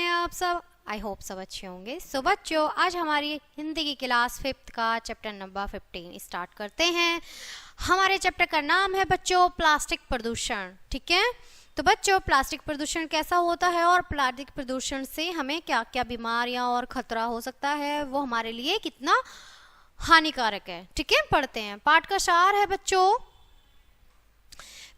हैं आप सब? आई होप सब अच्छे होंगे। सो बच्चों, आज हमारी हिंदी की क्लास 5th का चैप्टर नंबर 15 स्टार्ट करते हैं। हमारे चैप्टर का नाम है बच्चों प्लास्टिक प्रदूषण। ठीक है, तो बच्चों प्लास्टिक प्रदूषण कैसा होता है और प्लास्टिक प्रदूषण से हमें क्या क्या बीमारियां और खतरा हो सकता है, वो हमारे लिए कितना हानिकारक है। ठीक है, पढ़ते हैं। पाठ का सार है बच्चों,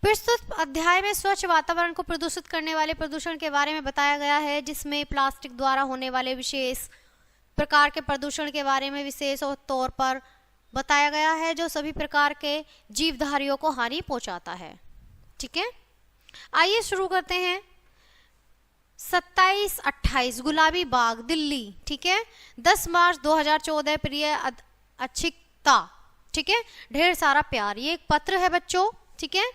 प्रस्तुत अध्याय में स्वच्छ वातावरण को प्रदूषित करने वाले प्रदूषण के बारे में बताया गया है, जिसमें प्लास्टिक द्वारा होने वाले विशेष प्रकार के प्रदूषण के बारे में विशेष तौर पर बताया गया है, जो सभी प्रकार के जीवधारियों को हानि पहुंचाता है। ठीक है, आइए शुरू करते हैं। 27-28 गुलाबी बाग दिल्ली। ठीक है, 10 मार्च 2014। प्रिय अच्छिकता। ठीक है, ढेर सारा प्यार। ये एक पत्र है बच्चों। ठीक है,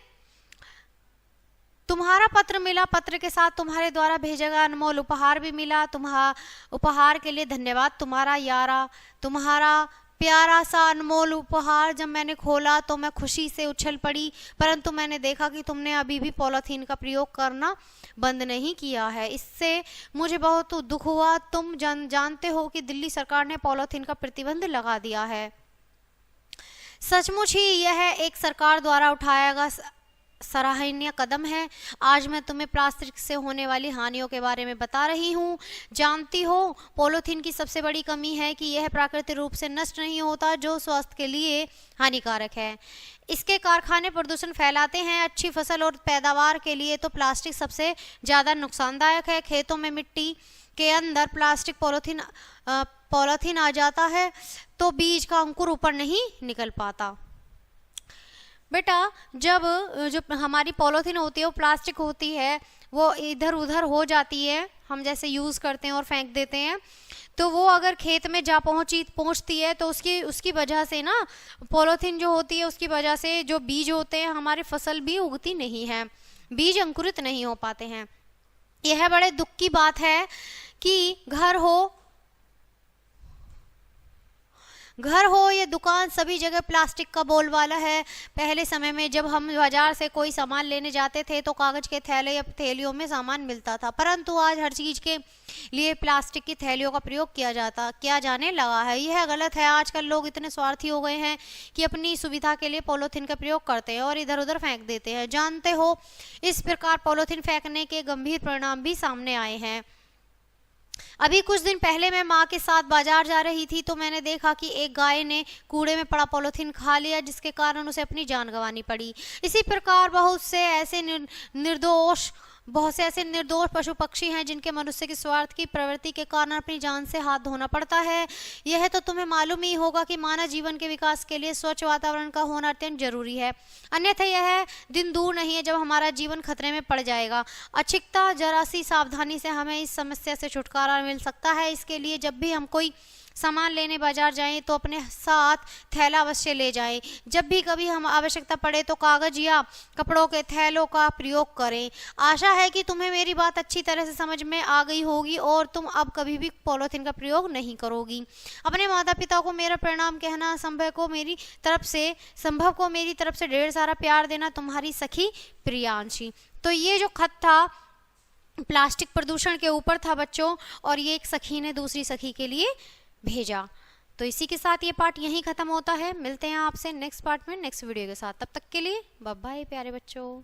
तुम्हारा पत्र मिला, पत्र के साथ तुम्हारे द्वारा भेजा गया अनमोल उपहार भी मिला। तुम्हारा उपहार के लिए धन्यवाद। तुम्हारा प्यारा सा अनमोल उपहार जब मैंने खोला तो मैं खुशी से उछल पड़ी, परंतु मैंने देखा कि तुमने अभी भी पॉलीथीन का प्रयोग करना बंद नहीं किया है। इससे मुझे बहुत दुख हुआ। तुम जानते हो कि दिल्ली सरकार ने पॉलीथीन का प्रतिबंध लगा दिया है। सचमुच ही यह एक सरकार द्वारा उठाया गया सराहनीय कदम है। आज मैं तुम्हें प्लास्टिक से होने वाली हानियों के बारे में बता रही हूँ। जानती हो, पॉलीथीन की सबसे बड़ी कमी है कि यह प्राकृतिक रूप से नष्ट नहीं होता, जो स्वास्थ्य के लिए हानिकारक है। इसके कारखाने प्रदूषण फैलाते हैं। अच्छी फसल और पैदावार के लिए तो प्लास्टिक सबसे ज़्यादा नुकसानदायक है। खेतों में मिट्टी के अंदर प्लास्टिक पॉलीथीन आ जाता है तो बीज का अंकुर ऊपर नहीं निकल पाता। बेटा, जब जो हमारी पॉलीथीन होती है वो प्लास्टिक होती है, वो इधर उधर हो जाती है, हम जैसे यूज़ करते हैं और फेंक देते हैं, तो वो अगर खेत में जा पहुंचती है तो उसकी वजह से ना, पॉलीथीन जो होती है उसकी वजह से जो बीज होते हैं, हमारी फसल भी उगती नहीं है, बीज अंकुरित नहीं हो पाते हैं। यह बड़े दुख की बात है कि घर हो या दुकान, सभी जगह प्लास्टिक का बोलबाला है। पहले समय में जब हम बाजार से कोई सामान लेने जाते थे तो कागज के थैले या थैलियों में सामान मिलता था, परंतु आज हर चीज के लिए प्लास्टिक की थैलियों का प्रयोग किया जाने लगा है। यह गलत है। आजकल लोग इतने स्वार्थी हो गए हैं कि अपनी सुविधा के लिए पॉलीथीन का प्रयोग करते हैं और इधर उधर फेंक देते हैं। जानते हो, इस प्रकार पॉलीथीन फेंकने के गंभीर परिणाम भी सामने आए हैं। अभी कुछ दिन पहले मैं माँ के साथ बाजार जा रही थी तो मैंने देखा कि एक गाय ने कूड़े में पड़ा पॉलीथीन खा लिया, जिसके कारण उसे अपनी जान गंवानी पड़ी। इसी प्रकार बहुत से ऐसे निर्दोष पशु पक्षी हैं जिनके मनुष्य की स्वार्थ की प्रवृत्ति के कारण अपनी जान से हाथ धोना पड़ता है। यह तो तुम्हें मालूम ही होगा कि मानव जीवन के विकास के लिए स्वच्छ वातावरण का होना अत्यंत जरूरी है, अन्यथा यह दिन दूर नहीं है जब हमारा जीवन खतरे में पड़ जाएगा। अच्छिकता, जरा सी सावधानी से हमें इस समस्या से छुटकारा मिल सकता है। इसके लिए जब भी हम कोई सामान लेने बाजार जाएं तो अपने साथ थैला अवश्य ले जाएं। जब भी कभी हम आवश्यकता पड़े तो कागज या कपड़ों के थैलों का प्रयोग करें। आशा है कि तुम्हें मेरी बात अच्छी तरह से समझ में आ गई होगी और तुम अब कभी भी पॉलीथीन का प्रयोग नहीं करोगी। अपने माता पिता को मेरा प्रणाम कहना, संभव को मेरी तरफ से ढेर सारा प्यार देना। तुम्हारी सखी प्रियांशी। तो ये जो खत था प्लास्टिक प्रदूषण के ऊपर था बच्चों, और ये एक सखी ने दूसरी सखी के लिए भेजा। तो इसी के साथ ये पार्ट यहीं खत्म होता है। मिलते हैं आपसे नेक्स्ट पार्ट में नेक्स्ट वीडियो के साथ। तब तक के लिए बाय बाय प्यारे बच्चों।